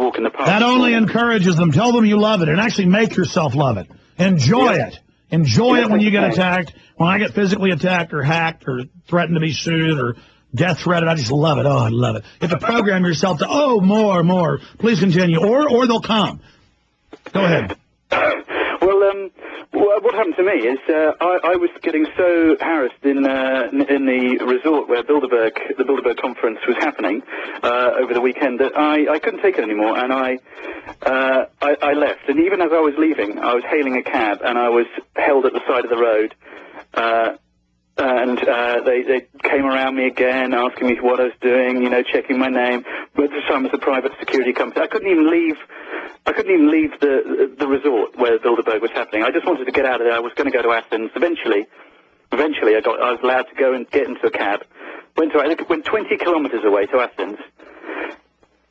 walk in the park. That only encourages them. Tell them you love it, and actually make yourself love it. Enjoy it. Enjoy it when you get attacked. When I get physically attacked or hacked or threatened to be sued or death threatened, I just love it. Oh, I love it. You have to program yourself to, oh, more. Please continue. Or they'll come. Go ahead. Well, what happened to me is I was getting so harassed in the resort where the Bilderberg conference was happening over the weekend that I couldn't take it anymore, and I left. And even as I was leaving, I was hailing a cab, and I was held at the side of the road. They came around me again, asking me what I was doing, you know, checking my name. But this time it was a private security company. I couldn't even leave the resort where Bilderberg was happening. I just wanted to get out of there. I was going to go to Athens. Eventually, I was allowed to go and get into a cab. Went 20 kilometers away to Athens.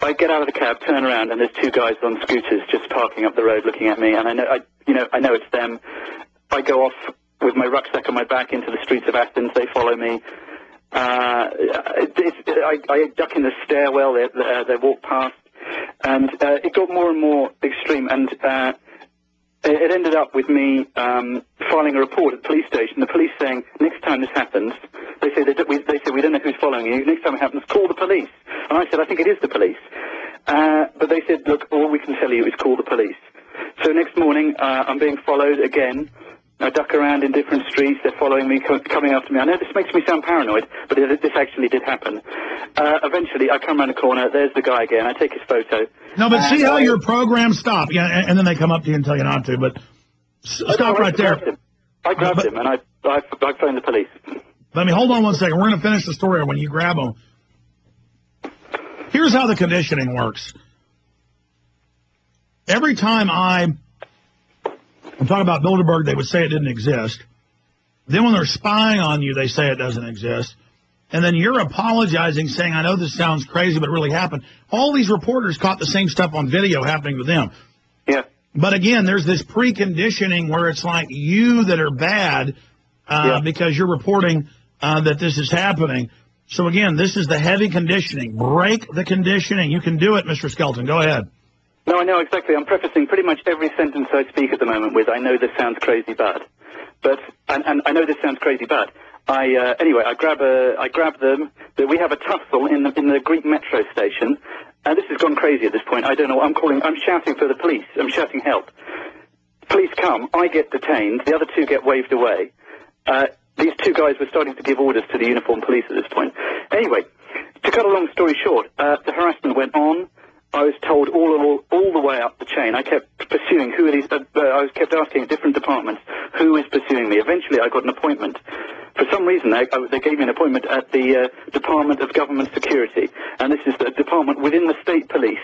I get out of the cab, turn around, and there's two guys on scooters just parking up the road, looking at me. And I know it's them. I go off with my rucksack on my back into the streets of Athens. They follow me. I duck in the stairwell. They walk past. And it got more and more extreme, and it ended up with me filing a report at the police station. The police saying, next time this happens, they say we don't know who's following you. Next time it happens, call the police. And I said, I think it is the police. But they said, look, all we can tell you is call the police. So next morning, I'm being followed again. I duck around in different streets. They're following me, coming after me. I know this makes me sound paranoid, but this actually did happen. Eventually, I come around the corner. There's the guy again. I take his photo. No, but see how your programs stop. Yeah, and then they come up to you and tell you not to. But stop right there. I grabbed him, and I phoned the police. Let me hold on one second. We're going to finish the story when you grab him. Here's how the conditioning works. Every time I'm talking about Bilderberg, they would say it didn't exist. Then when they're spying on you, they say it doesn't exist. And then you're apologizing, saying, I know this sounds crazy, but it really happened. All these reporters caught the same stuff on video happening to them. Yeah. But again, there's this preconditioning where it's like you that are bad because you're reporting that this is happening. So again, this is the heavy conditioning. Break the conditioning. You can do it, Mr. Skelton. Go ahead. No, I know exactly. I'm prefacing pretty much every sentence I speak at the moment with, I know this sounds crazy bad. And I know this sounds crazy bad. Anyway, I grab them. We have a tussle in the Greek metro station. And this has gone crazy at this point. I don't know. I'm shouting for the police. I'm shouting help. Police come. I get detained. The other two get waved away. These two guys were starting to give orders to the uniformed police at this point. Anyway, to cut a long story short, the harassment went on. I was told all the way up the chain. I kept pursuing who are these. I kept asking different departments who is pursuing me. Eventually, I got an appointment. For some reason, they gave me an appointment at the Department of Government Security, and this is the department within the state police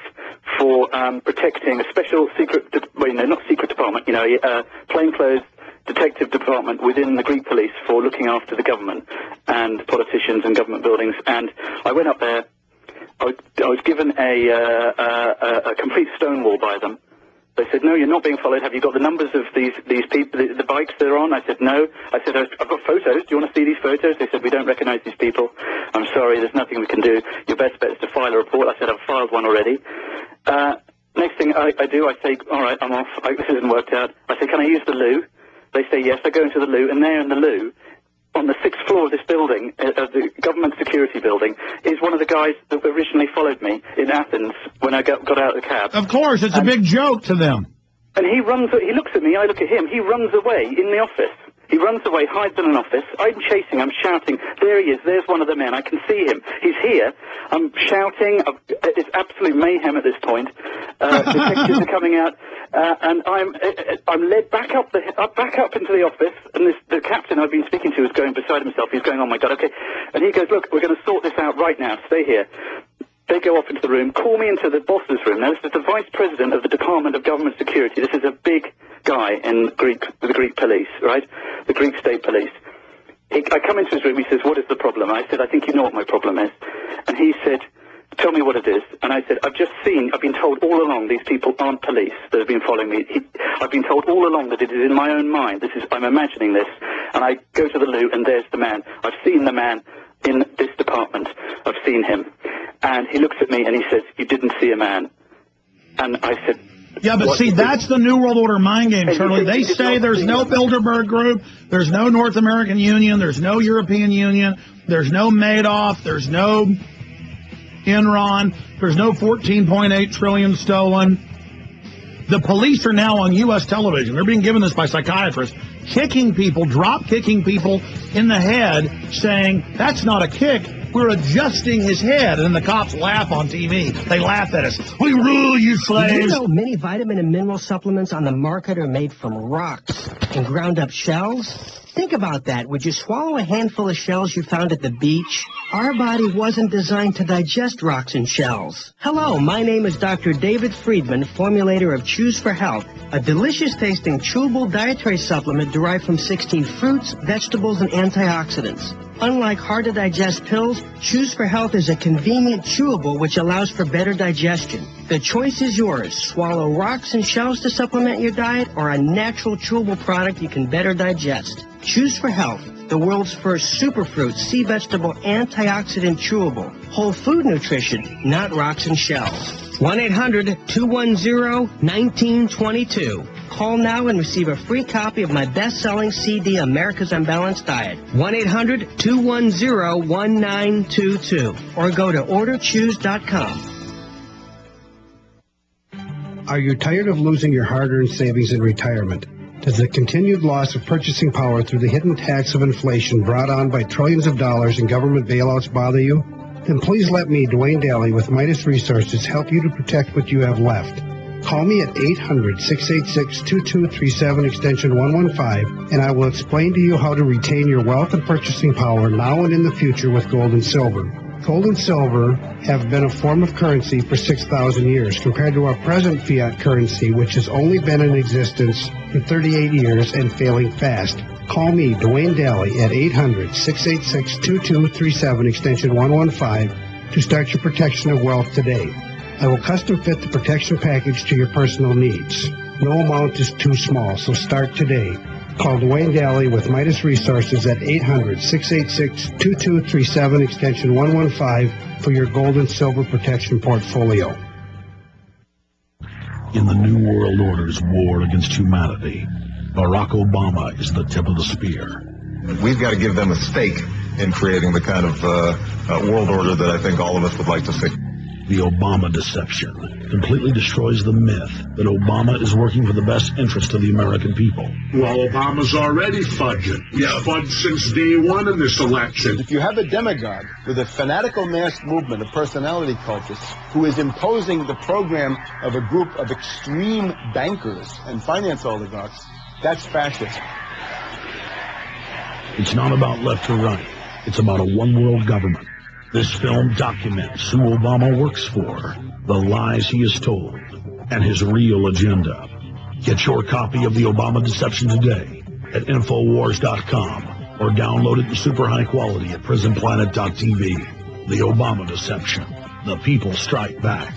for protecting a special secret. Not secret department. Plainclothes detective department within the Greek police for looking after the government and politicians and government buildings. And I went up there. I was given a complete stonewall by them. They said, no, you're not being followed. Have you got the numbers of these people, the bikes they're on? I said, no. I said, I've got photos. Do you want to see these photos? They said, we don't recognize these people. I'm sorry, there's nothing we can do. Your best bet is to file a report. I said, I've filed one already. Next thing I do, I say, all right, I'm off. This hasn't worked out. I say, can I use the loo? They say, yes. I go into the loo, and there in the loo, on the 6th floor of this building, the government security building, is one of the guys that originally followed me in Athens when I got out of the cab. Of course, it's a big joke to them. And he looks at me, I look at him, he runs away in the office. He runs away, hides in an office. I'm chasing, I'm shouting. There he is, there's one of the men. I can see him. He's here. I'm shouting. It's absolute mayhem at this point. Detectives are coming out. And I'm led back up into the office. And the captain I've been speaking to is going beside himself. He's going, oh my God, okay. And he goes, look, we're going to sort this out right now. Stay here. They go off into the room, call me into the boss's room. Now, this is the vice president of the Department of Government Security. This is a big guy in the Greek police, right? The Greek state police. I come into his room, he says, what is the problem? I said, I think you know what my problem is. And he said, tell me what it is. And I said, I've been told all along these people aren't police that have been following me. I've been told all along that it is in my own mind. I'm imagining this. And I go to the loo, and there's the man. I've seen the man in this department. I've seen him. And he looks at me and he says, you didn't see a man. And I said, yeah, but see, that's the New World Order mind game, Shirley. They say there's no Bilderberg Group, there's no North American Union, there's no European Union, there's no Madoff, there's no Enron, there's no 14.8 trillion stolen. The police are now on U.S. television. They're being given this by psychiatrists, kicking people, drop-kicking people in the head, saying, that's not a kick. We're adjusting his head. And the cops laugh on TV. They laugh at us. We rule, you slaves. Did you know many vitamin and mineral supplements on the market are made from rocks and ground up shells? Think about that. Would you swallow a handful of shells you found at the beach? Our body wasn't designed to digest rocks and shells. Hello, my name is Dr. David Friedman, formulator of Choose for Health, a delicious-tasting chewable dietary supplement derived from 16 fruits, vegetables, and antioxidants. Unlike hard-to-digest pills, Choose for Health is a convenient chewable which allows for better digestion. The choice is yours. Swallow rocks and shells to supplement your diet or a natural chewable product you can better digest. Choose for Health, the world's first superfruit, sea vegetable, antioxidant chewable. Whole food nutrition, not rocks and shells. 1-800-210-1922. Call now and receive a free copy of my best-selling CD, America's Unbalanced Diet. 1-800-210-1922. Or go to orderchoose.com. Are you tired of losing your hard-earned savings in retirement? Does the continued loss of purchasing power through the hidden tax of inflation brought on by trillions of dollars in government bailouts bother you? Then please let me, Dwayne Daly with Midas Resources, help you to protect what you have left. Call me at 800-686-2237 extension 115, and I will explain to you how to retain your wealth and purchasing power now and in the future with gold and silver. Gold and silver have been a form of currency for 6,000 years compared to our present fiat currency, which has only been in existence for 38 years and failing fast. Call me, Dwayne Daly, at 800-686-2237 extension 115 to start your protection of wealth today. I will custom fit the protection package to your personal needs. No amount is too small, so start today. Call Dwayne Daly with Midas Resources at 800-686-2237 extension 115 for your gold and silver protection portfolio. In the New World Order's war against humanity, Barack Obama is the tip of the spear. We've got to give them a stake in creating the kind of world order that I think all of us would like to see. The Obama deception completely destroys the myth that Obama is working for the best interest of the American people. Well, Obama's already fudging. He's fudged since day one in this election. If you have a demagogue with a fanatical mass movement of personality cultists who is imposing the program of a group of extreme bankers and finance oligarchs, that's fascism. It's not about left or right. It's about a one-world government. This film documents who Obama works for, the lies he has told, and his real agenda. Get your copy of The Obama Deception today at Infowars.com or download it in super high quality at PrisonPlanet.tv. The Obama Deception. The people strike back.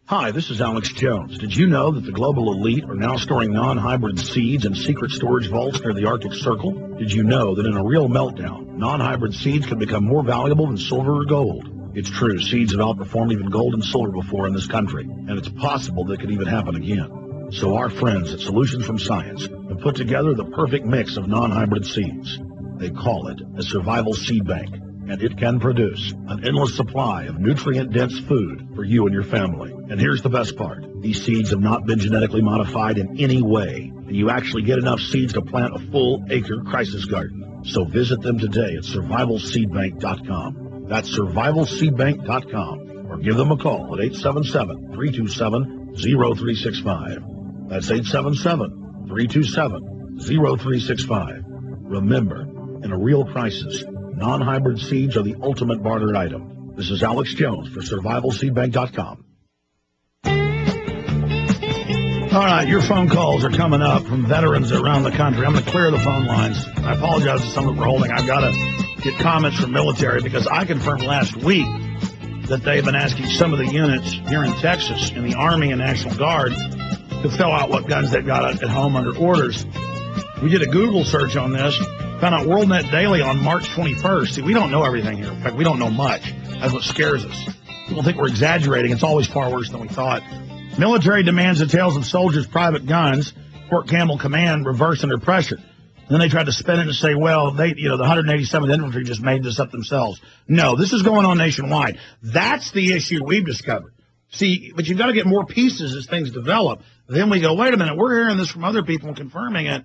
Hi, this is Alex Jones. Did you know that the global elite are now storing non-hybrid seeds in secret storage vaults near the Arctic Circle? Did you know that in a real meltdown, non-hybrid seeds can become more valuable than silver or gold? It's true, seeds have outperformed even gold and silver before in this country, and it's possible that could even happen again. So our friends at Solutions from Science have put together the perfect mix of non-hybrid seeds. They call it a survival seed bank, and it can produce an endless supply of nutrient-dense food for you and your family. And here's the best part. These seeds have not been genetically modified in any way, and you actually get enough seeds to plant a full-acre crisis garden. So visit them today at survivalseedbank.com. That's survivalseedbank.com, or give them a call at 877-327-0365. That's 877-327-0365. Remember, in a real crisis, non-hybrid seeds are the ultimate bartered item. This is Alex Jones for survivalseedbank.com. All right, your phone calls are coming up from veterans around the country. I'm going to clear the phone lines. I apologize to some that we're holding. I've got to get comments from military because I confirmed last week that they've been asking some of the units here in Texas in the Army and National Guard to fill out what guns they've got at home under orders. We did a Google search on this, found out WorldNet Daily on March 21st. See, we don't know everything here. In fact, we don't know much. That's what scares us. People think we're exaggerating. It's always far worse than we thought. Military demands details of soldiers' private guns. Fort Campbell Command reversed under pressure. And then they tried to spin it and say, well, the 187th Infantry just made this up themselves. No, this is going on nationwide. That's the issue we've discovered. See, but you've got to get more pieces as things develop. Then we go, wait a minute, we're hearing this from other people and confirming it.